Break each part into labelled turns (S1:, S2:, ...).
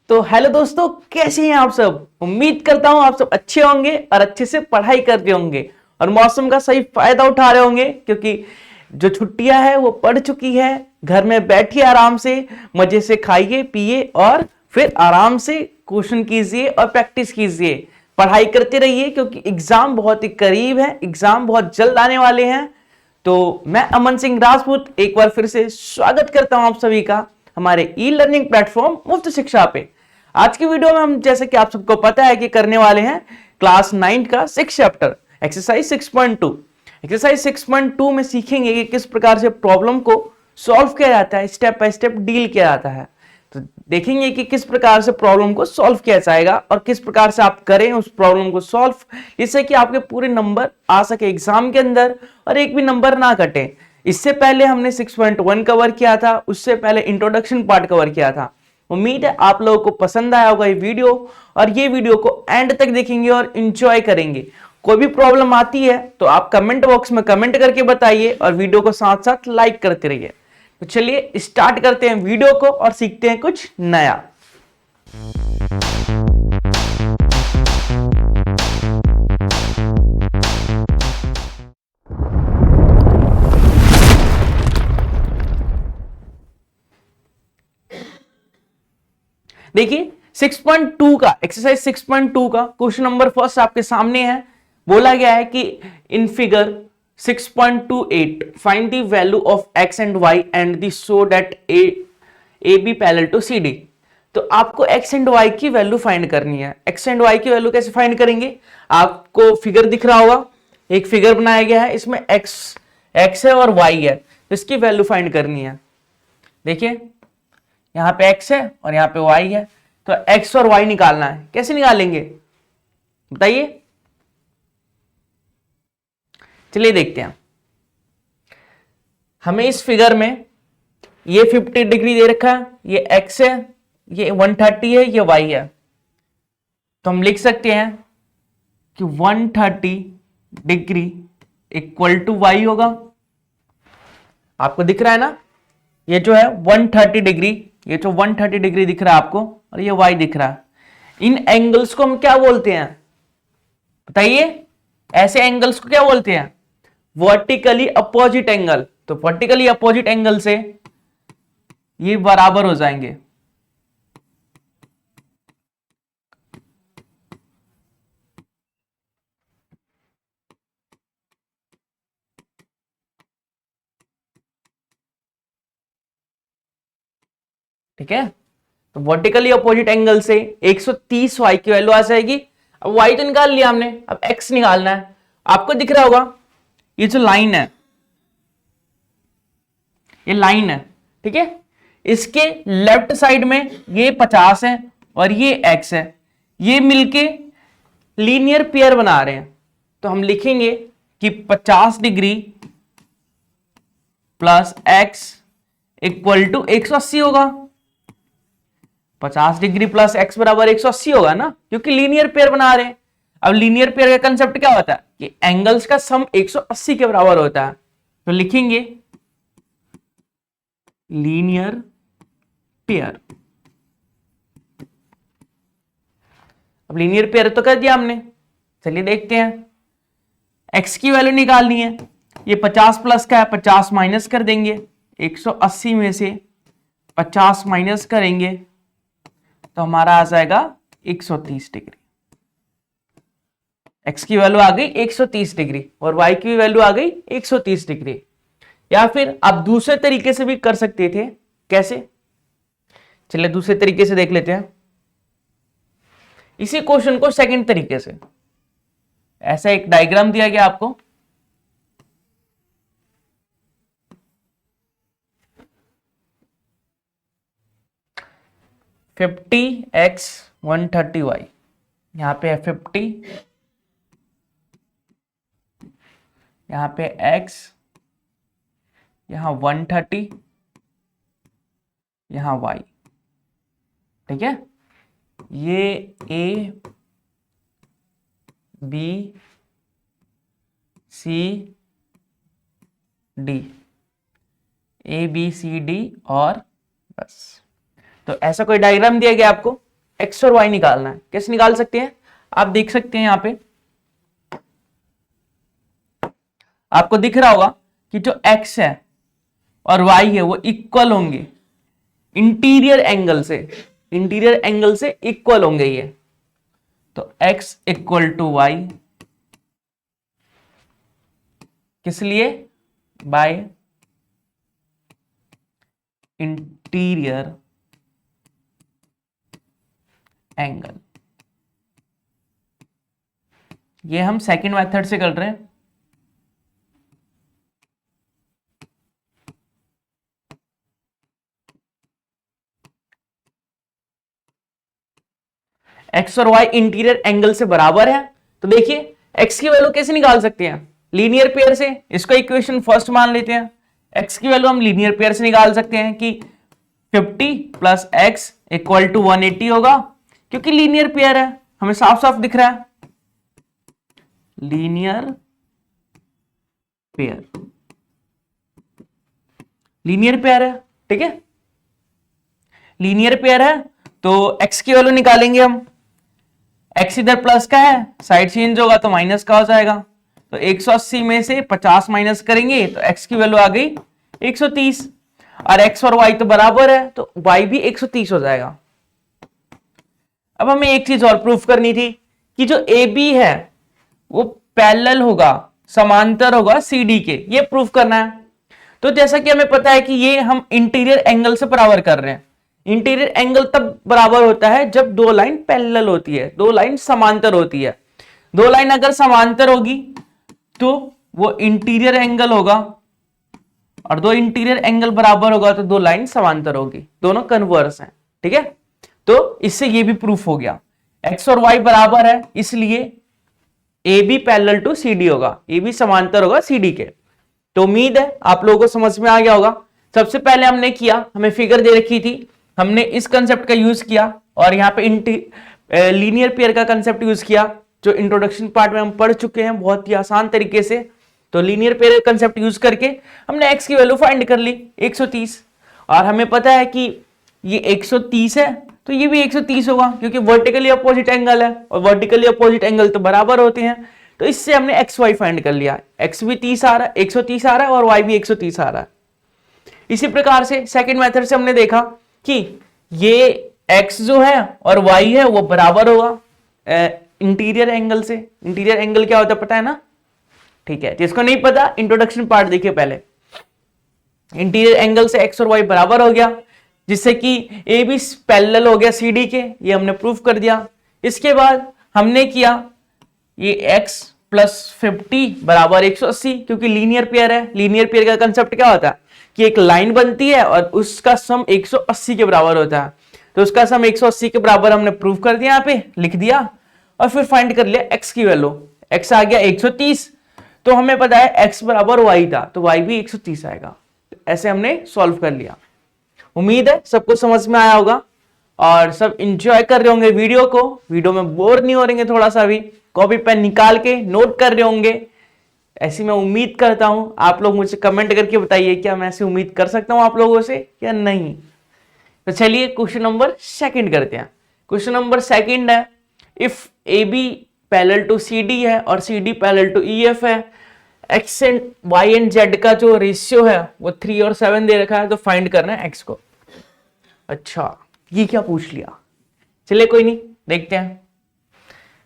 S1: तो हेलो दोस्तों, कैसे हैं आप सब। उम्मीद करता हूं आप सब अच्छे होंगे और अच्छे से पढ़ाई करते होंगे और मौसम का सही फायदा उठा रहे होंगे, क्योंकि जो छुट्टियां है वो पड़ चुकी है। घर में बैठिए, आराम से मजे से खाइए पिए और फिर आराम से क्वेश्चन कीजिए और प्रैक्टिस कीजिए। पढ़ाई करते रहिए क्योंकि एग्जाम बहुत ही करीब है, एग्जाम बहुत जल्द आने वाले हैं। तो मैं अमन सिंह राजपूत एक बार फिर से स्वागत करता हूं आप सभी का हमारे ई लर्निंग प्लेटफॉर्म मुफ्त शिक्षा पे। आज की वीडियो में हम, जैसे कि आप सबको पता है, कि करने वाले हैं क्लास 9 का 6 चैप्टर एक्सरसाइज 6.2। एक्सरसाइज 6.2 में सीखेंगे कि किस प्रकार से प्रॉब्लम को सॉल्व किया जाता है, स्टेप बाय स्टेप डील किया जाता है। तो देखेंगे कि किस प्रकार से प्रॉब्लम को सॉल्व किया जाएगा और किस प्रकार से आप करें उस प्रॉब्लम को सॉल्व, जिससे कि आपके पूरे नंबर आ सके एग्जाम के अंदर और एक भी नंबर ना कटे। इससे पहले हमने 6.1 कवर किया था, उससे पहले इंट्रोडक्शन पार्ट कवर किया था। उम्मीद है आप लोगों को पसंद आया होगा ये वीडियो, और ये वीडियो को एंड तक देखेंगे और इंजॉय करेंगे। कोई भी प्रॉब्लम आती है तो आप कमेंट बॉक्स में कमेंट करके बताइए और वीडियो को साथ साथ लाइक करते रहिए। तो चलिए स्टार्ट करते हैं वीडियो को और सीखते हैं कुछ नया। देखिए 6.2 का एक्सरसाइज 6.2 का क्वेश्चन नंबर फर्स्ट आपके सामने है। बोला गया है कि in figure 6.28 find the value of x and y and the show that A B parallel to C D. तो आपको x एंड y की वैल्यू फाइंड करनी है। x एंड y की वैल्यू कैसे फाइंड करेंगे? आपको फिगर दिख रहा होगा, एक फिगर बनाया गया है, इसमें x है और y है, तो इसकी वैल्यू फाइंड करनी है। देखिए यहां पे x है और यहां पे y है, तो x और y निकालना है। कैसे निकालेंगे बताइए? चलिए देखते हैं। हमें इस फिगर में ये 50 डिग्री दे रखा है, ये x है, ये 130 है, ये y है। तो हम लिख सकते हैं कि 130 डिग्री इक्वल टू y होगा। आपको दिख रहा है ना, ये जो है 130 डिग्री, ये जो 130 डिग्री दिख रहा है आपको, और ये y दिख रहा है। इन एंगल्स को हम क्या बोलते हैं बताइए? ऐसे एंगल्स को क्या बोलते हैं? Vertically opposite angle. तो वर्टिकली अपोजिट एंगल से ये बराबर हो जाएंगे। ठीक है, तो वर्टिकली अपोजिट एंगल से 130 y की वैल्यू आ जाएगी। अब y तो निकाल लिया हमने, अब x निकालना है। आपको दिख रहा होगा ये जो लाइन है, ये लाइन है, ठीक है। इसके लेफ्ट साइड में ये 50 है और ये x है, ये मिलके लीनियर पेयर बना रहे हैं। तो हम लिखेंगे कि 50 degree plus x equal to 180 होगा। 50 डिग्री प्लस x बराबर 180 होगा ना, क्योंकि लीनियर पेयर बना रहे हैं। अब लीनियर पेयर का कंसेप्ट क्या होता है कि एंगल्स का सम 180 के बराबर होता है। तो लिखेंगे लीनियर पेयर। अब लीनियर पेयर तो कर दिया हमने, चलिए देखते हैं। x की वैल्यू निकालनी है। ये 50 प्लस का है, 50 माइनस कर देंगे। 180 में से 50 माइनस करेंगे तो हमारा आ जाएगा 130 डिग्री। x की वैल्यू आ गई 130 डिग्री और y की वैल्यू आ गई 130 डिग्री। या फिर आप दूसरे तरीके से भी कर सकते थे। कैसे? चलिए दूसरे तरीके से देख लेते हैं। इसी क्वेश्चन को सेकंड तरीके से, ऐसा एक डायग्राम दिया गया आपको। फिफ्टी एक्स 130 वाई, यहां पे है 50, यहां पे x, यहां 130, यहां y। ठीक है, ये a b c d, a b c d और बस। तो ऐसा कोई डायग्राम दिया गया आपको, एक्स और वाई निकालना है। कैसे निकाल सकते हैं, आप देख सकते हैं यहां पे आपको दिख रहा होगा कि जो एक्स है और वाई है वो इक्वल होंगे इंटीरियर एंगल से, इंटीरियर एंगल से इक्वल होंगे ये। तो x इक्वल टू वाई, किस लिए, बाय इंटीरियर एंगल। ये हम सेकंड मेथड से कर रहे हैं। एक्स और वाई इंटीरियर एंगल से बराबर है, तो देखिए एक्स की वैल्यू कैसे निकाल सकते हैं, लीनियर पेयर से। इसको इक्वेशन फर्स्ट मान लेते हैं। एक्स की वैल्यू हम लीनियर पेयर से निकाल सकते हैं कि 50 प्लस एक्स इक्वल टू 180 होगा, क्योंकि लीनियर पेयर है, हमें साफ साफ दिख रहा है लीनियर पेयर, लीनियर पेयर है, ठीक है। लीनियर पेयर है तो x की वैल्यू निकालेंगे हम। x इधर प्लस का है, साइड चेंज होगा तो माइनस का हो जाएगा। तो 180 में से 50 माइनस करेंगे तो x की वैल्यू आ गई 130, और x और y तो बराबर है तो y भी 130 हो जाएगा। अब हमें एक चीज और प्रूफ करनी थी कि जो AB है वो पैरेलल होगा, समांतर होगा CD के, ये प्रूफ करना है। तो जैसा कि हमें पता है कि ये हम इंटीरियर एंगल से बराबर कर रहे हैं। इंटीरियर एंगल तब बराबर होता है जब दो लाइन पैरेलल होती है, दो लाइन समांतर होती है। दो लाइन अगर समांतर होगी तो वो इंटीरियर एंगल होगा, और दो इंटीरियर एंगल बराबर होगा तो दो लाइन समांतर होगी, दोनों कन्वर्स हैं, ठीक है। तो इससे ये भी प्रूफ हो गया, एक्स और वाई बराबर है इसलिए A B parallel to C D होगा, ए बी समांतर होगा सी डी के। तो उम्मीद है आप लोगों को समझ में आ गया होगा। सबसे पहले हमने किया, हमें फिगर दे रखी थी, हमने इस कंसेप्ट का यूज किया, और यहाँ पे लीनियर पेयर का कंसेप्ट यूज किया, जो इंट्रोडक्शन पार्ट में हम पढ़ चुके हैं बहुत ही आसान तरीके से। तो लीनियर पेयर कंसेप्ट यूज करके हमने x की वैल्यू फाइंड कर ली 130, और हमें पता है कि ये 130 है तो ये भी 130 होगा, क्योंकि वर्टिकली अपोजिट एंगल है, और वर्टिकली अपोजिट एंगल तो बराबर होते हैं। तो इससे हमने एक्स वाई फाइंड कर लिया, x भी 30 आ रहा है, 130 आ रहा है, और y भी 130 आ रहा है। इसी प्रकार से सेकंड मेथड से हमने देखा कि ये x जो है और y है वो बराबर होगा इंटीरियर एंगल से। इंटीरियर एंगल क्या होता है पता है ना, ठीक है। जिसको नहीं पता इंट्रोडक्शन पार्ट देखिए पहले। इंटीरियर एंगल से x और y बराबर हो गया, जिससे कि ए बी पैरेलल हो गया सी डी के, ये हमने प्रूफ कर दिया। इसके बाद हमने किया ये x प्लस 50 बराबर 180, क्योंकि लीनियर पेयर है। लीनियर पेयर का कंसेप्ट क्या होता है कि एक लाइन बनती है और उसका सम 180 के बराबर होता है। तो उसका सम 180 के बराबर हमने प्रूफ कर दिया, यहाँ पे लिख दिया, और फिर फाइंड कर लिया x की वैल्यू। x आ गया 130, तो हमें पता है x बराबर y था, तो y भी 130 आएगा। ऐसे हमने सॉल्व कर लिया। उम्मीद है सबको समझ में आया होगा और सब इंजॉय कर रहे होंगे वीडियो को, वीडियो में बोर नहीं हो रहे थोड़ा सा भी, कॉपी पेन निकाल के नोट कर रहे होंगे, ऐसी मैं उम्मीद करता हूं। आप लोग मुझे कमेंट करके बताइए क्या मैं ऐसी उम्मीद कर सकता हूं आप लोगों से या नहीं। तो चलिए क्वेश्चन नंबर सेकंड करते हैं। क्वेश्चन नंबर सेकंड है, if A B parallel to C D है और C D parallel to E F है, X and Y and Z का जो रेशियो है वो 3 और 7 दे रखा है, तो फाइंड करना है एक्स को। अच्छा ये क्या पूछ लिया, चलिए कोई नहीं, देखते हैं।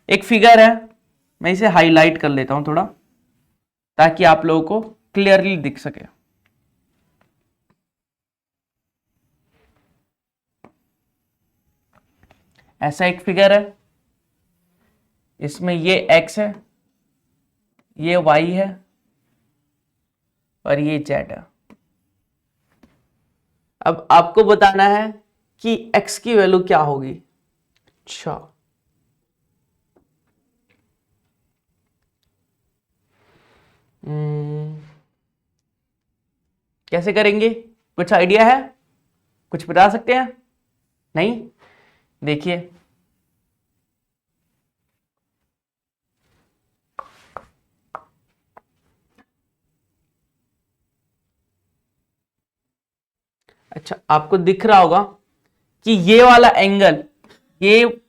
S1: एक फिगर है, मैं इसे हाईलाइट कर लेता हूं थोड़ा ताकि आप लोगों को क्लियरली दिख सके। ऐसा एक फिगर है, इसमें ये x है, ये y है और ये z है। अब आपको बताना है कि x की वैल्यू क्या होगी। अच्छा कैसे करेंगे, कुछ आइडिया है, कुछ बता सकते हैं? नहीं, देखिए अच्छा आपको दिख रहा होगा कि ये वाला एंगल ये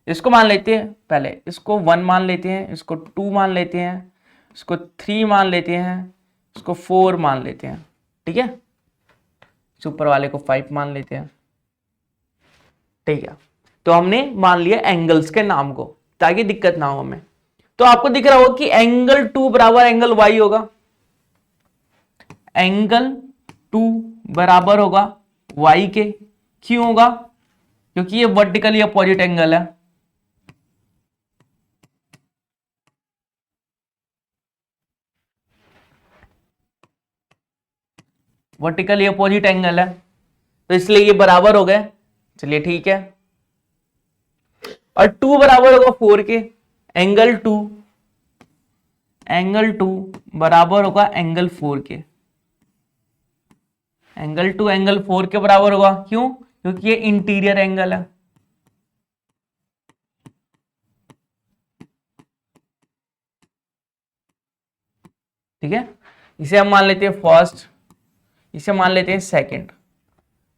S1: इसको मान लेते हैं, पहले इसको 1 मान लेते हैं, इसको 2 मान लेते हैं, इसको 3 मान लेते हैं, इसको 4 मान लेते हैं, ठीक है। ऊपर वाले को 5 मान लेते हैं, ठीक है। तो हमने मान लिया एंगल्स के नाम को ताकि दिक्कत ना हो हमें। तो आपको दिख रहा होगा कि एंगल 2 बराबर एंगल y होगा, एंगल 2 बराबर होगा y के। क्यों होगा? क्योंकि ये वर्टिकली अपोजिट एंगल है। वर्टिकली अपोजिट एंगल है तो इसलिए ये बराबर हो गए। चलिए ठीक है। और 2 बराबर होगा 4 के। एंगल 2 बराबर होगा एंगल 4 के। एंगल 2 एंगल 4 के बराबर होगा। क्यों? क्योंकि ये इंटीरियर एंगल है। ठीक है, इसे हम मान लेते हैं फर्स्ट, इसे मान लेते हैं सेकंड।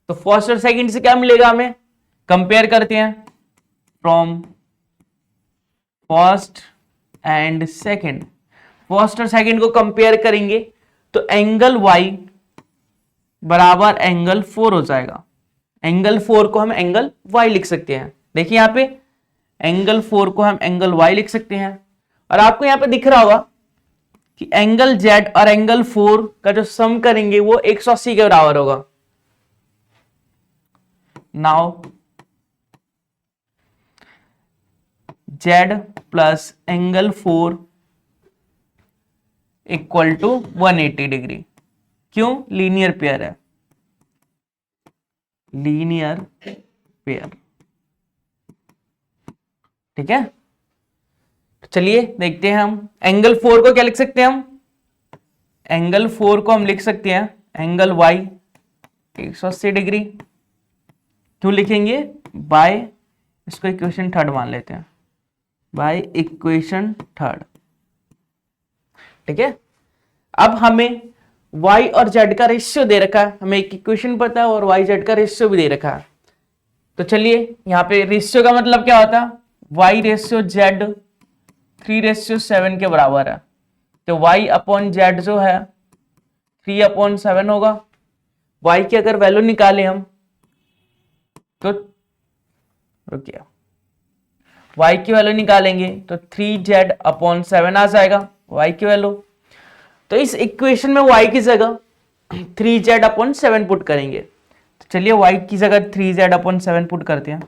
S1: तो फर्स्ट और सेकंड से क्या मिलेगा हमें? कंपेयर करते हैं। From first and second, first और सेकंड को कंपेयर करेंगे तो एंगल y बराबर एंगल 4 हो जाएगा। एंगल 4 को हम एंगल y लिख सकते हैं। देखिए यहां पे एंगल 4 को हम एंगल y लिख सकते हैं। और आपको यहां पे दिख रहा होगा कि एंगल z और एंगल 4 का जो सम करेंगे वो 180 के बराबर होगा। Now z plus angle 4 equal to 180 degree. क्यों? लीनियर पेयर है, लीनियर पेयर। ठीक है, चलिए देखते हैं हम एंगल 4 को क्या लिख सकते हैं। हम एंगल 4 को हम लिख सकते हैं एंगल y 180 डिग्री। क्यों लिखेंगे? बाय, इसको इक्वेशन थर्ड मान लेते हैं, बाय इक्वेशन थर्ड। ठीक है, अब हमें y और z का रेशियो दे रखा है, हमें एक इक्वेशन पता है और y z का रेशियो भी दे रखा है। तो चलिए यहाँ पे रेशियो का मतलब क्या होता है? y रेशियो z 3:7 के बराबर है। तो y अपॉन z जो है 3/7 होगा। y की अगर वैल्यू निकालें हम तो रुकिए, y की वैल्यू निकालेंगे तो 3z/7 आ जाएगा y की वैल्यू। तो इस इक्वेशन में y की जगह 3z/7 पुट करेंगे। तो चलिए y की जगह 3z/7 पुट करते हैं।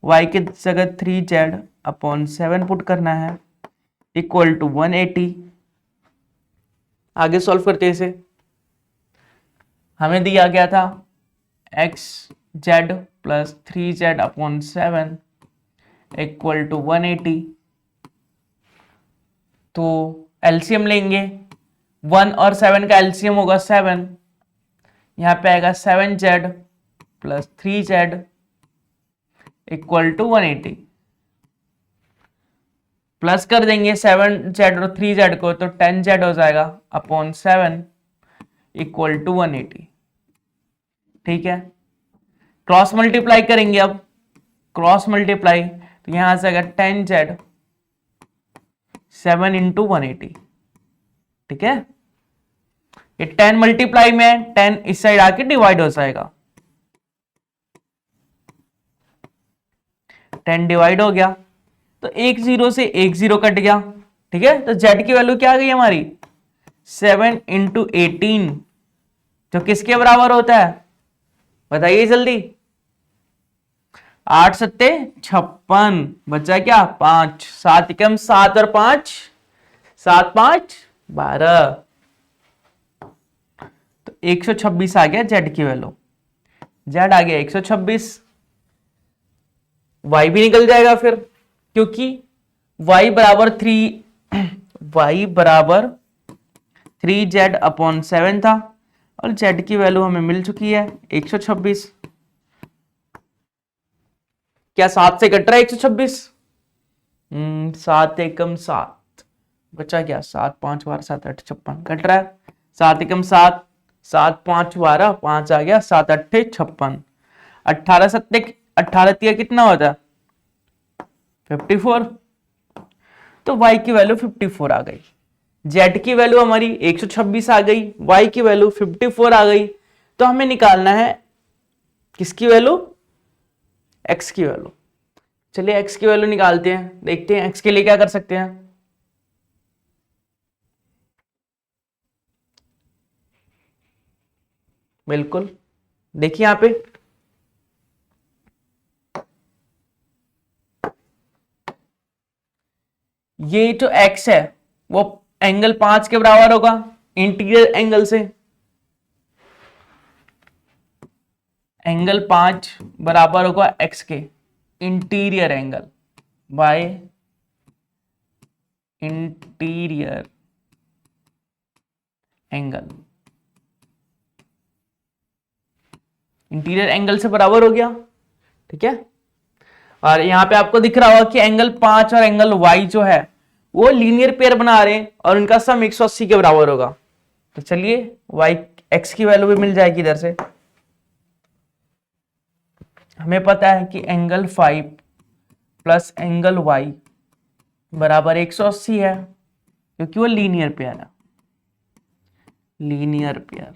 S1: y की जगह 3z/7 पुट करना है इक्वल टू 180। आगे सॉल्व करते हैं इसे। हमें दिया गया था xz plus 3z/7 equal to 180। तो एलसीएम लेंगे, 1 और 7 का एलसीएम होगा 7। यहां पे आएगा 7z plus 3z equal to 180। Plus कर देंगे 7z और 3z को तो 10z हो जाएगा अपॉन 7 इक्वल टू 180। ठीक है, क्रॉस मल्टीप्लाई करेंगे। अब क्रॉस मल्टीप्लाई तो यहां से आएगा 10z 7 इंटू 180। ठीक है, ये 10 मल्टीप्लाई में 10 इस साइड आके डिवाइड हो जाएगा, 10 डिवाइड हो गया तो एक 0 से एक 0 कट गया। ठीक है, तो z की वैल्यू क्या आ गई हमारी? 7 इंटू 18 जो किसके बराबर होता है? बताइए जल्दी। 8 सत्ते 56, बचा क्या? 5। 7 एकम 7 और 5, 7 5 12। तो 126 आ गया z की वैल्यू। z आ गया 126। y भी निकल जाएगा फिर, क्योंकि y बराबर 3z/7 था और z की वैल्यू हमें मिल चुकी है 126। क्या 7 से कट रहा है 126? 7 एकम 7, बचा क्या? 7 5 12 7 8 56 कट रहा है। 7 एकम 7, 7 5 12, 5 आ गया, 7 8 56, 18 सत्ते 18 कितना होता है 54। तो y की वैल्यू 54 आ गई, z की वैल्यू हमारी 126 आ गई, y की वैल्यू 54 आ गई। तो हमें निकालना है किसकी वैल्यू, x की वैल्यू। चलिए x की वैल्यू निकालते हैं, देखते हैं x के लिए क्या कर सकते हैं। बिल्कुल, देखिए यहां पे ये जो x है वो एंगल 5 के बराबर होगा इंटीरियर एंगल से। एंगल 5 बराबर होगा x के interior angle by interior angle. Interior angle से बराबर हो गया, ठीक है। और यहां पे आपको दिख रहा होगा कि एंगल 5 और एंगल y जो है वो लीनियर पेयर बना रहे हैं और उनका सम 180 के बराबर होगा। तो चलिए y x की वैल्यू भी मिल जाएगी इधर से। हमें पता है कि एंगल 5 प्लस एंगल y बराबर 180 है क्योंकि वो लीनियर पेयर है, लीनियर पेयर,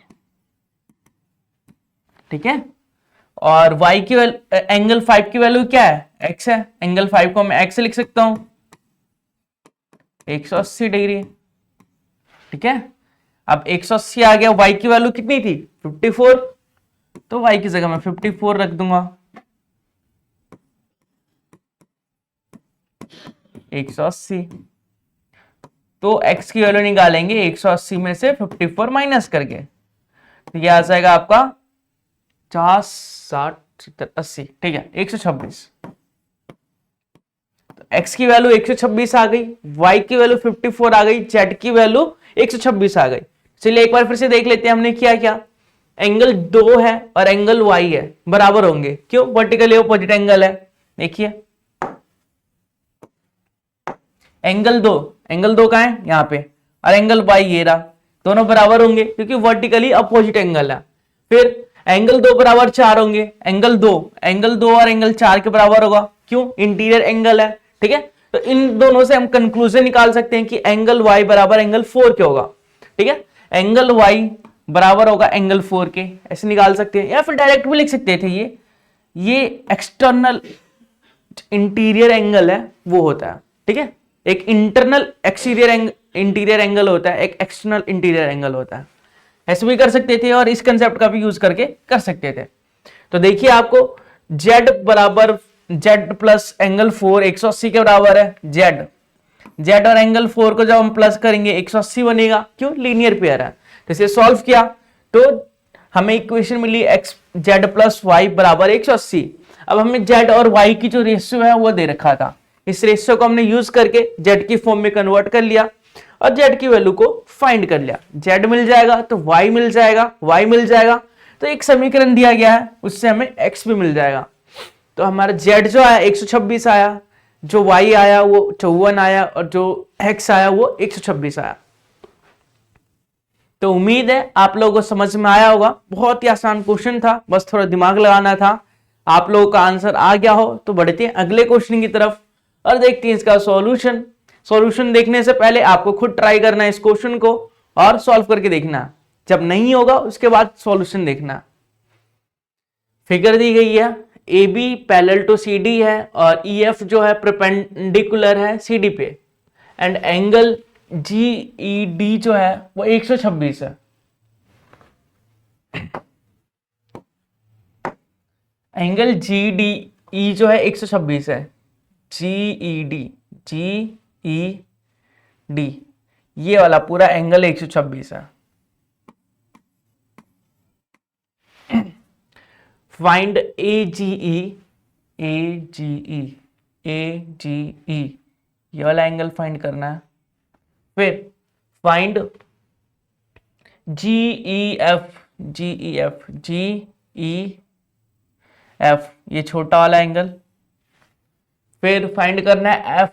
S1: ठीक है। और y की एंगल 5 की वैल्यू क्या है, x है। एंगल 5 को मैं x से लिख सकता हूं 180 डिग्री, ठीक है। अब 180 आ गया, y की वैल्यू कितनी थी 54, तो y की जगह मैं 54 रख दूंगा। 180 तो x की वैल्यू निकालेंगे 180 में से 54 माइनस करके, तो ये आ जाएगा आपका 50 60 70 80, ठीक है 126। तो x की वैल्यू 126 आ गई, y की वैल्यू 54 आ गई, z की वैल्यू 126 आ गई। चलिए एक बार फिर से देख लेते हैं हमने क्या क्या। एंगल 2 है और एंगल y है, बराबर होंगे, क्यों, वर्टिकली ऑपोजिट एंगल है। देखिए एंगल 2 कहां है यहां पे, और एंगल y ये रहा, दोनों बराबर होंगे क्योंकि वर्टिकली अपोजिट एंगल है। फिर एंगल 2 बराबर 4 होंगे, एंगल 2 और एंगल 4 के बराबर होगा, क्यों, इंटीरियर एंगल है, ठीक है। तो इन दोनों से हम कंक्लूजन निकाल सकते हैं कि एंगल y बराबर एंगल 4 के होगा, ठीक है। एंगल y बराबर होगा एंगल 4 के, ऐसे निकाल सकते हैं, या फिर डायरेक्ट भी लिख सकते थे। ये एक्सटर्नल इंटीरियर एंगल है वो होता है, ठीक है। एक इंटरनल एक्सटीरियर इंटीरियर एंगल होता है, एक एक्सटर्नल इंटीरियर एंगल होता है, ऐसे भी कर सकते थे और इस कंसेप्ट का भी यूज करके कर सकते थे। तो देखिए आपको z बराबर z प्लस एंगल 4 180 के बराबर है। z और एंगल 4 को जब हम प्लस करेंगे 180 बनेगा, क्यों, लीनियर पेयर है। तो इसे सॉल्व किया तो हमें इक्वेशन मिली x z प्लस y बराबर 180। अब हमें z और y की जो रेशियो है वो दे रखा था, इस रेशियो को हमने यूज करके z की फॉर्म में कन्वर्ट कर लिया और z की वैल्यू को फाइंड कर लिया। z मिल जाएगा तो y मिल जाएगा, y मिल जाएगा तो एक समीकरण दिया गया है उससे हमें x भी मिल जाएगा। तो हमारा z जो आया 126 आया, जो y आया वो 54 आया और जो x आया वो 126 आया। तो उम्मीद है आप लोगों को समझ में आया होगा, बहुत ही आसान क्वेश्चन था, बस थोड़ा दिमाग लगाना था। आप लोगों का आंसर आ गया हो तो बढ़ते हैं अगले क्वेश्चन की तरफ और देखते हैं इसका सॉल्यूशन देखने से पहले आपको खुद ट्राई करना है इस क्वेश्चन को और सॉल्व करके देखना, जब नहीं होगा उसके बाद सॉल्यूशन देखना। फिगर दी गई है, A B parallel to C D है और ई एफ जो है परपेंडिकुलर है सी डी पे, and angle G E D जो है वो 126 है। एंगल जी डी ई जो है 126 है, जी ई डी ये वाला पूरा एंगल 126 है। फाइंड ए जी ई ये वाला एंगल फाइंड करना है। फिर फाइंड जी ई एफ ये छोटा वाला एंगल। फिर फाइंड करना है एफ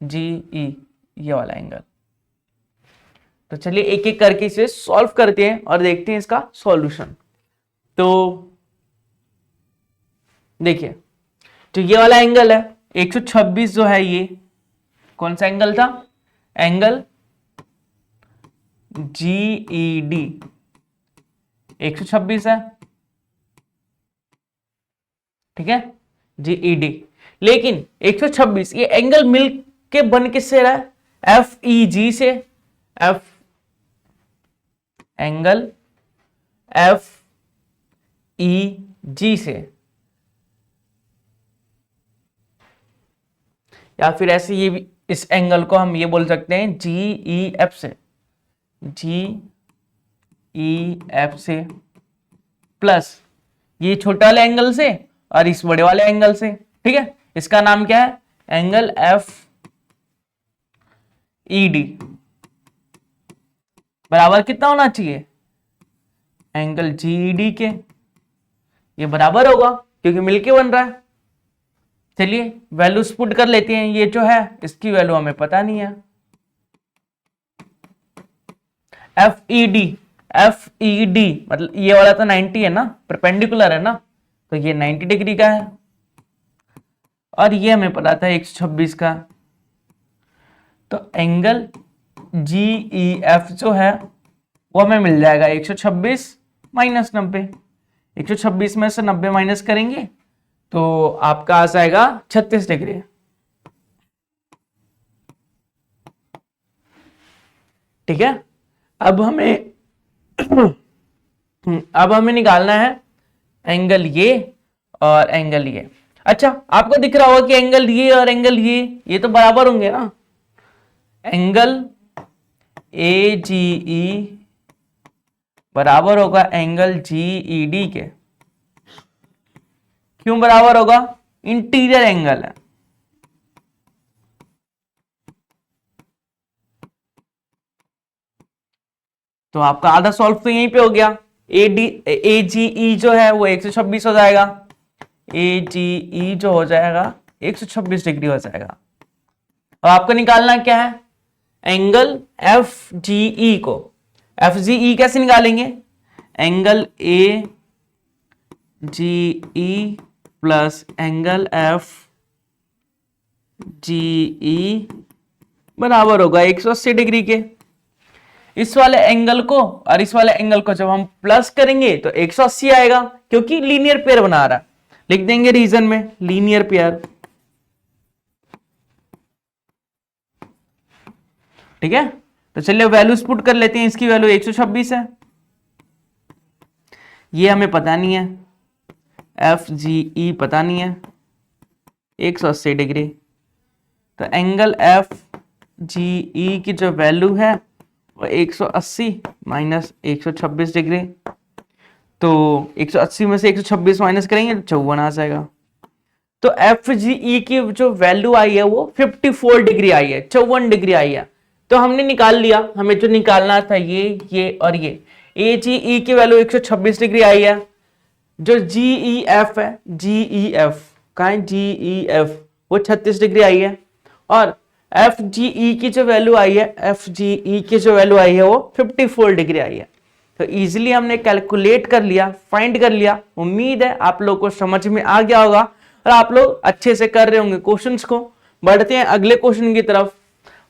S1: जी ई ये वाला एंगल। तो चलिए एक एक करके इसे सॉल्व करते हैं और देखते हैं इसका सॉल्यूशन। तो देखिए तो ये वाला एंगल है 126 जो है, ये कौन सा एंगल था? एंगल GED 126 है, ठीक है, GED। लेकिन 126 ये एंगल मिल के बन किससे रहा है? FEG से। F एंगल FEG से, या फिर ऐसे ये भी, इस एंगल को हम ये बोल सकते हैं GEF से, GEF से प्लस ये छोटे वाले एंगल से और इस बड़े वाले एंगल से, ठीक है। इसका नाम क्या है? एंगल FED बराबर कितना होना चाहिए? एंगल GED के। ये बराबर होगा क्योंकि मिलके बन रहा है। चलिए वैल्यूज पुट कर लेते हैं। ये जो है इसकी वैल्यू हमें पता नहीं है। FED मतलब ये वाला तो 90 है ना, परपेंडिकुलर है ना, तो ये 90 डिग्री का है और ये हमें पता था 126 का। तो एंगल GEF जो है वो हमें मिल जाएगा 126 माइनस 90। 126 में से 90 माइनस करेंगे तो आपका आ जाएगा 36 डिग्री। ठीक है, अब हमें निकालना है एंगल ये और एंगल ये। अच्छा, आपको दिख रहा होगा कि एंगल ये और एंगल ये तो बराबर होंगे ना। एंगल AGE बराबर होगा एंगल GED के। क्यों बराबर होगा? इंटीरियर एंगल है। तो आपका आधा सॉल्व तो यहीं पे हो गया। AGE जो है वो 126 हो जाएगा। AGE जो हो जाएगा 126 डिग्री हो जाएगा। अब आपको निकालना क्या है? एंगल FGE को। FGE कैसे निकालेंगे? Angle AGE plus angle FGE बराबर होगा 180 डिग्री के। इस वाले एंगल को और इस वाले एंगल को जब हम प्लस करेंगे तो 180 आएगा, क्योंकि लीनियर पेयर बना रहा है। लिख देंगे रीजन में लीनियर पेयर। ठीक है, तो चलिए वैल्यूज पुट कर लेते हैं। इसकी वैल्यू 126 है, ये हमें पता नहीं है, FGE पता नहीं है, 180 डिग्री। तो एंगल FGE की जो वैल्यू है वो 180 माइनस 126 डिग्री। तो 180 में से 126 माइनस करेंगे तो 54 आ जाएगा। तो FGE की जो वैल्यू आई है वो 54 डिग्री आई है, 54 डिग्री आई है। तो हमने निकाल लिया, हमें जो निकालना था ये और ये। AGE की वैल्यू 126 डिग्री आई है। जो GEF है, GEF कहाँ है? GEF वो 36 डिग्री आई है। और FGE की जो वैल्यू आई है, FGE की जो वैल्यू आई है वो 54 डिग्री आई है। तो इजीली हमने कैलकुलेट कर लिया, फाइंड कर लिया। उम्मीद है आप लोग को समझ में आ गया होगा और आप लोग अच्छे से कर रहे होंगे क्वेश्चंस को। बढ़ते हैं अगले क्वेश्चन की तरफ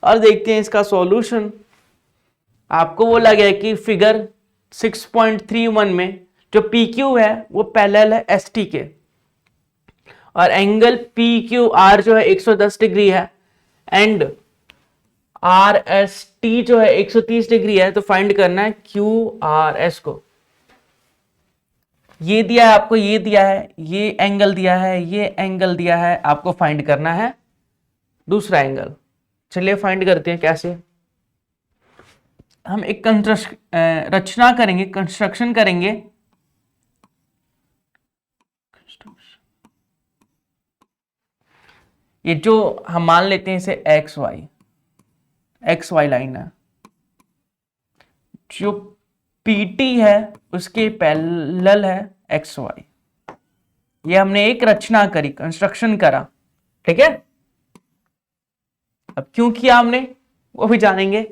S1: और देखते हैं इसका सॉल्यूशन। आपको बोला गया कि फिगर 6.31 में जो PQ है वो पैरेलल है ST के और एंगल PQR जो है 110 डिग्री है एंड RST जो है 130 डिग्री है। तो फाइंड करना है QRS को। ये दिया है आपको, ये दिया है, ये एंगल दिया है, ये एंगल दिया है, आपको फाइंड करना है दूसरा एंगल। चलिए फाइंड करते हैं कैसे। हम एक रचना करेंगे, कंस्ट्रक्शन करेंगे। ये जो हम मान लेते हैं इसे XY लाइन है। जो PT है उसके पैरेलल है XY। ये हमने एक रचना करी, कंस्ट्रक्शन करा। ठीक है, अब क्यों किया हमने वो भी जानेंगे।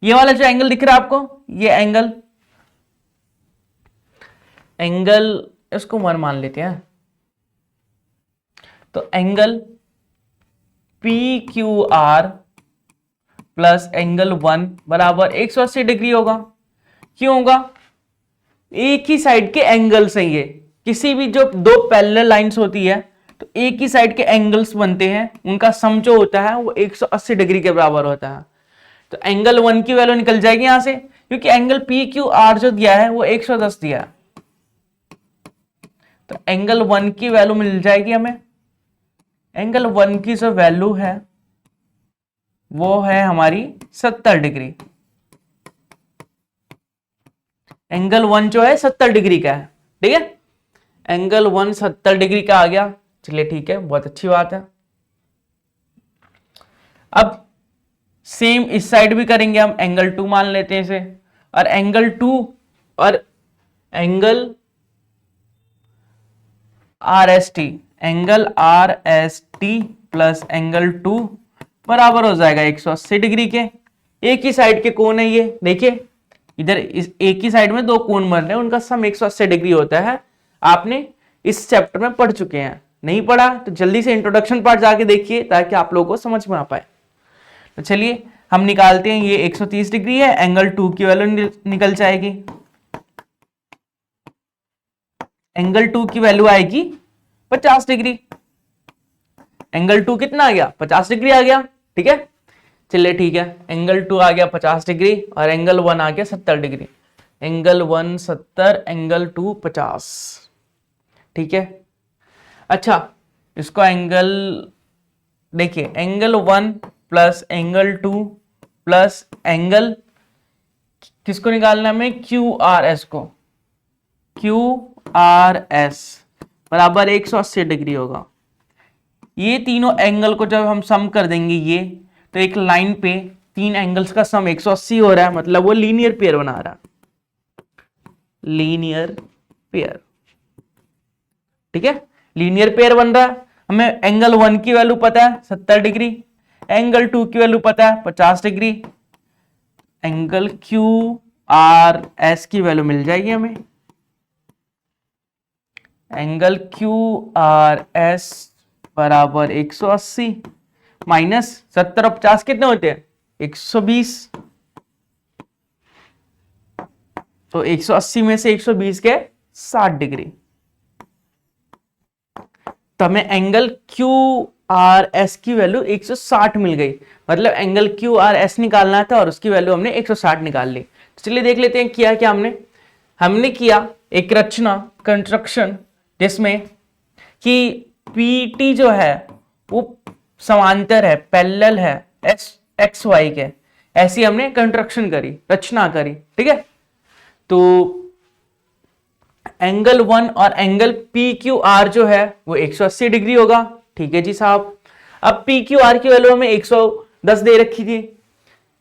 S1: ये वाला जो एंगल दिख रहा है आपको, ये एंगल इसको 1 मान लेते हैं। तो angle P Q R plus angle 1 बराबर 180 डिग्री होगा। क्यों होगा? एक ही साइड के एंगल्स हैं ये। किसी भी जो दो पैरेलल लाइंस होती है तो एक ही साइड के एंगल्स बनते हैं, उनका सम जो होता है वो 180 डिग्री के बराबर होता है। तो एंगल 1 की वैल्यू निकल जाएगी यहां से, क्योंकि एंगल पी क्यू आर जो दिया है वो 110 दिया है। तो एंगल 1 की वैल्यू मिल जाएगी हमें। एंगल 1 की जो वैल्यू है वो है हमारी 70 डिग्री। एंगल 1 जो है 70 डिग्री का है, ठीक है। एंगल 1 70 डिग्री का आ गया। चलिए ठीक है, बहुत अच्छी बात है। अब सेम इस साइड भी करेंगे हम, एंगल 2 मान लेते हैं इसे। और एंगल 2 और angle R S T, angle R S T plus angle 2 बराबर हो जाएगा 180 डिग्री के। एक ही साइड के कोण है ये, देखिए इधर इस एक ही साइड में दो कोण बन रहे हैं, उनका सम 180 डिग्री होता है। आपने इस चैप्टर में पढ़ चुके हैं, नहीं पढ़ा तो जल्दी से इंट्रोडक्शन पार्ट जाके देखिए ताकि आप लोगों को समझ में आ पाए। तो चलिए हम निकालते हैं, ये 130 डिग्री है, एंगल 2 की वैल्यू निकल जाएगी। एंगल 2 की वैल्यू आएगी 50 डिग्री। एंगल 2 कितना आ गया? 50 डिग्री आ गया, ठीक है। चलिए ठीक है, एंगल 2 आ गया 50 डिग्री और एंगल 1 आ गया 70 डिग्री। एंगल 1 70, एंगल 2 50, ठीक है। अच्छा, इसको एंगल देखिए, angle 1 plus angle 2 plus angle किसको निकालना है हमें? क्यू आर एस को। क्यू आर एस बराबर 180 डिग्री होगा। ये तीनों एंगल को जब हम सम कर देंगे ये, तो एक लाइन पे तीन एंगल्स का सम 180 हो रहा है, मतलब वो लीनियर पेयर बना रहा है। लीनियर पेयर, ठीक है, लीनियर पेयर बन रहा है। हमें एंगल 1 की वैल्यू पता है 70 डिग्री, एंगल 2 की वैल्यू पता है 50 degree, angle Q R S की वैल्यू मिल जाएगी हमें। एंगल क्यू आर एस बराबर 180 माइनस 70 और 50 कितने होते हैं? 120। तो 180 में से 120 के 60 डिग्री। तो हमें एंगल क्यू आर एस की वैल्यू 160 मिल गई, मतलब एंगल क्यू आर एस निकालना था और उसकी वैल्यू हमने 160 निकाल ली। तो चलिए देख लेते हैं किया क्या हमने किया एक रचना, कंस्ट्रक्शन, जिसमें कि पीटी जो है वो समांतर है, पैरेलल है एक्स वाई के, ऐसी हमने कंस्ट्रक्शन करी, रचना करी, ठीक है। तो एंगल 1 और एंगल पी क्यू आर जो है वो 180 डिग्री होगा, ठीक है जी साहब। अब पी क्यू आर की वैल्यू हमें 110 दे रखी थी।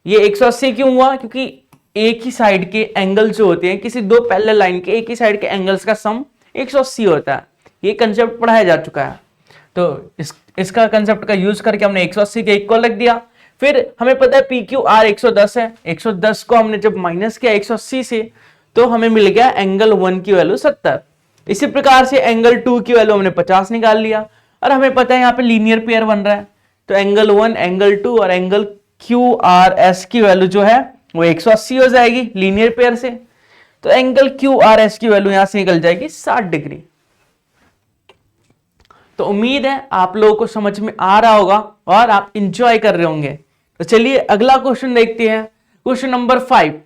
S1: ये 180 क्यों हुआ? क्योंकि एक ही साइड के एंगल जो होते हैं, किसी दो पैरेलल लाइन के एक ही साइड के एंगल्स का सम 180 होता है। ये कंसेप्ट पढ़ाया जा चुका है, तो इसका कंसेप्ट का यूज करके हमने 180 के इक्वल रख दिया। फिर हमें पता है पी क्यू आर 110 है, 110 को हमने जब माइनस किया 180 से तो हमें मिल गया एंगल 1 की वैल्यू 70। इसी प्रकार से एंगल 2 की वैल्यू हमने 50 निकाल लिया और हमें पता है यहाँ पे लीनियर पेयर बन रहा है, तो एंगल 1 एंगल 2 और एंगल क्यू आर एस की वैल्यू जो है वो 180 हो जाएगी लीनियर पेयर से। तो एंगल क्यू आर एस की वैल्यू यहां से निकल जाएगी 60 डिग्री। तो उम्मीद है आप लोगों को समझ में आ रहा होगा और आप इंजॉय कर रहे होंगे। तो चलिए अगला क्वेश्चन देखते हैं। क्वेश्चन नंबर 5,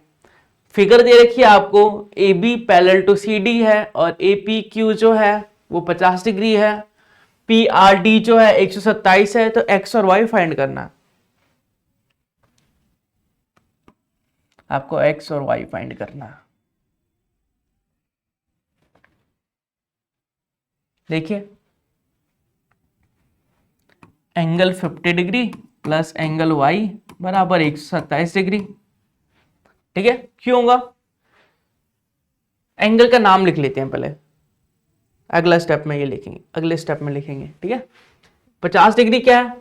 S1: फिगर दे रखी है आपको, A B parallel to C D है और ए पी क्यू जो है वो 50 डिग्री है, पी आर डी जो है 127 है, तो एक्स और वाई फाइंड करना है। आपको एक्स और वाई फाइंड करना है। देखिए angle 50 degree plus angle Y बराबर 127 डिग्री, ठीक है। क्यों होगा? एंगल का नाम लिख लेते हैं पहले, अगला स्टेप में ये लिखेंगे, अगले स्टेप में लिखेंगे, ठीक है। 50 डिग्री क्या है?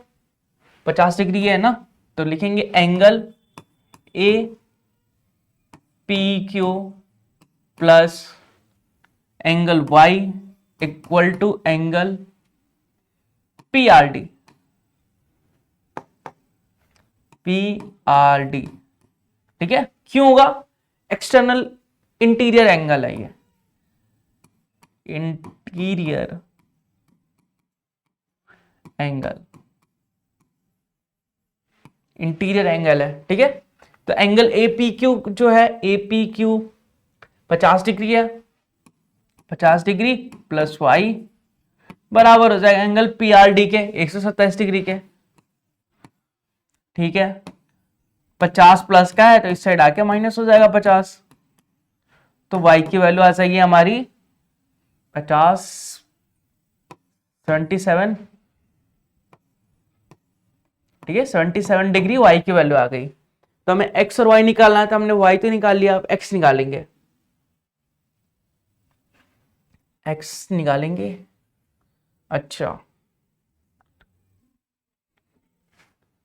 S1: 50 डिग्री है ना, तो लिखेंगे angle A P Q plus angle Y equal to angle PRD, PRD, ठीक है। क्यों होगा? एक्सटर्नल इंटीरियर एंगल है ये, इंटीरियर एंगल, इंटीरियर एंगल है, ठीक है। तो एंगल APQ जो है, APQ 50 डिग्री है, 50 डिग्री प्लस y बराबर हो जाएगा एंगल PRD के 127 डिग्री के, ठीक है। 50 प्लस का है तो इस साइड आके माइनस हो जाएगा 50, तो y की वैल्यू आ जाएगी हमारी 50, 77, ठीक है। 77 डिग्री y की वैल्यू आ गई। तो हमें x और y निकालना है, तो हमने y तो निकाल लिया, अब x निकालेंगे, x निकालेंगे। अच्छा,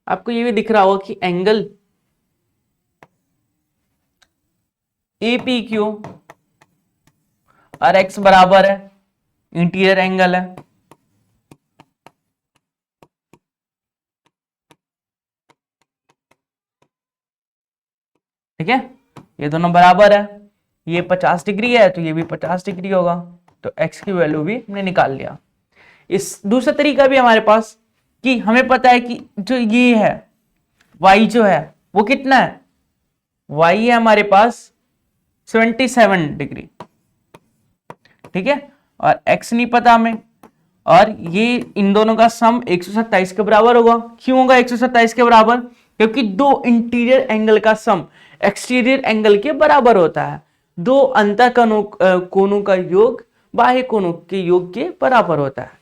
S1: आपको ये भी दिख रहा होगा कि एंगल APQ और x बराबर है इंटीरियर एंगल है, ठीक है। ये दोनों बराबर है, ये 50 डिग्री है तो ये भी 50 डिग्री होगा, तो x की वैल्यू भी हमने निकाल लिया। इस दूसरा तरीका भी हमारे पास कि हमें पता है कि जो ये है y जो है वो कितना है, y है हमारे पास 77 डिग्री, ठीक है, और x नहीं पता हमें, और ये इन दोनों का सम 127 के बराबर होगा। क्यों होगा 127 के बराबर? क्योंकि दो इंटीरियर एंगल का सम एक्सटीरियर एंगल के बराबर होता है, दो अंतः कोणों का योग बाह्य कोणों के योग के बराबर होता है।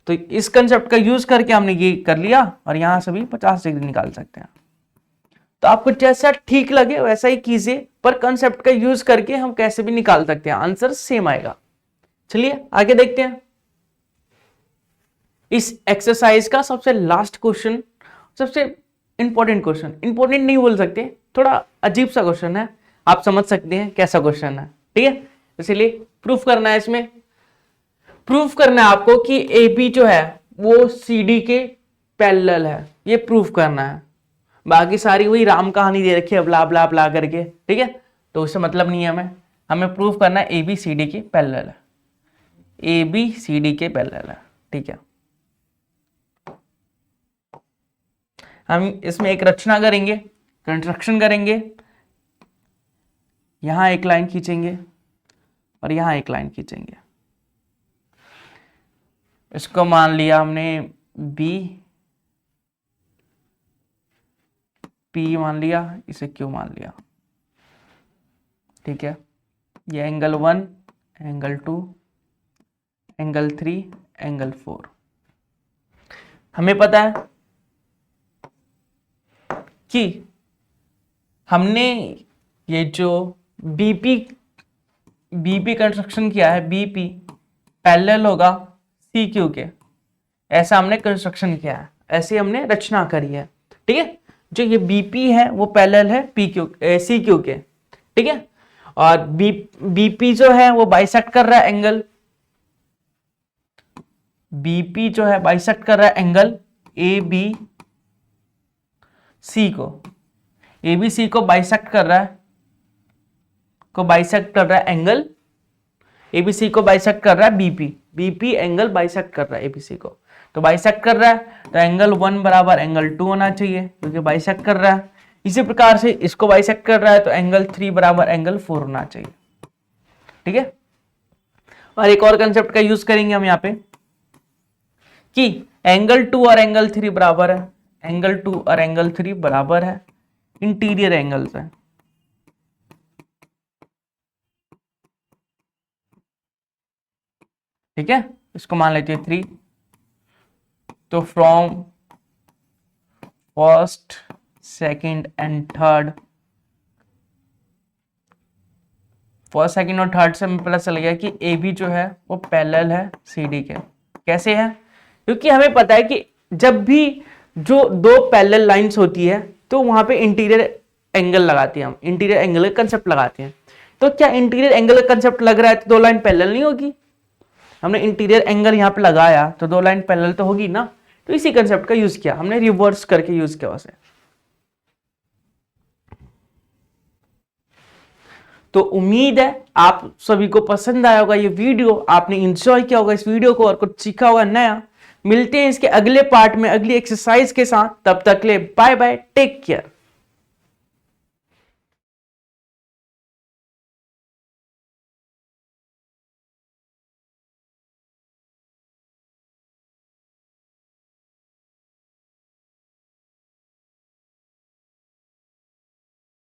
S1: तो इस कंसेप्ट का यूज करके हमने ये कर लिया, और यहां से भी 50 डिग्री निकाल सकते हैं। तो आपको जैसा ठीक लगे वैसा ही कीजिए, पर कंसेप्ट का यूज करके हम कैसे भी निकाल सकते हैं, आंसर सेम आएगा। चलिए आगे देखते हैं। इस एक्सरसाइज का सबसे लास्ट क्वेश्चन, सबसे इंपॉर्टेंट क्वेश्चन, इंपॉर्टेंट नहीं बोल सकते, थोड़ा अजीब सा क्वेश्चन है, आप समझ सकते हैं कैसा क्वेश्चन है, ठीक है। इसलिए प्रूफ करना है, इसमें प्रूफ करना है आपको कि AB जो है वो CD के पैरेलल है, ये प्रूफ करना है। बाकी सारी वही राम कहानी दे रखी है, ब्ला ब्ला ब्ला करके, ठीक है, तो उससे मतलब नहीं है हमें, हमें प्रूफ करना है AB CD के पैरेलल है, AB CD के पैरेलल है, ठीक है। हम इसमें एक रचना करेंगे, कंस्ट्रक्शन करेंगे, यहां एक लाइन खींचेंगे और यहां एक लाइन खींचेंगे। इसको मान लिया हमने B, P मान लिया, इसे Q मान लिया, ठीक है। ये एंगल 1, एंगल 2, एंगल 3, एंगल 4। हमें पता है कि हमने ये जो BP कंस्ट्रक्शन किया है, BP पैरेलल होगा CQ के, ऐसा हमने कंस्ट्रक्शन किया है, ऐसे हमने रचना करी है, ठीक है। जो ये BP है वो पैरेलल है CQ के, ठीक है, और BP जो है वो बाइसेक्ट कर रहा है एंगल, BP जो है बाइसेक्ट कर रहा है एंगल ABC को बाइसेक्ट कर रहा है, एंगल ABC को बाइसेक्ट कर रहा है BP एंगल बाइसेक्ट कर रहा है ABC को, तो बाइसेक्ट कर रहा है तो एंगल 1 बराबर एंगल 2 होना चाहिए, क्योंकि बाइसेक्ट कर रहा है। इसी प्रकार से इसको बाइसेक्ट कर रहा है तो एंगल 3 बराबर एंगल 4 होना चाहिए, ठीक है। और एक और कंसेप्ट का यूज करेंगे हम यहाँ पे कि एंगल 2 और एंगल 3 बराबर है, एंगल 2 और एंगल 3 बराबर है इंटीरियर एंगल्स है, ठीक है। इसको मान लेते हैं 3। तो from first, second and third, first second और थर्ड से हमें पता चल गया कि AB जो है वो पैरेलल है CD के। कैसे है? क्योंकि हमें पता है कि जब भी जो दो पैरेलल लाइंस होती है तो वहां पे इंटीरियर एंगल लगाते हैं, हम इंटीरियर एंगल का कंसेप्ट लगाते हैं। तो क्या इंटीरियर एंगल का कंसेप्ट लग रहा है तो दो लाइन पैरेलल नहीं होगी? हमने इंटीरियर एंगल यहाँ पे लगाया तो दो लाइन पैरेलल तो होगी ना, तो इसी कंसेप्ट का यूज किया हमने, रिवर्स करके यूज किया उसे। तो उम्मीद है आप सभी को पसंद आया होगा ये वीडियो, आपने इंजॉय किया होगा इस वीडियो को और कुछ सीखा होगा नया। मिलते हैं इसके अगले पार्ट में अगली एक्सरसाइज के साथ, तब तक ले बाय बाय, टेक केयर।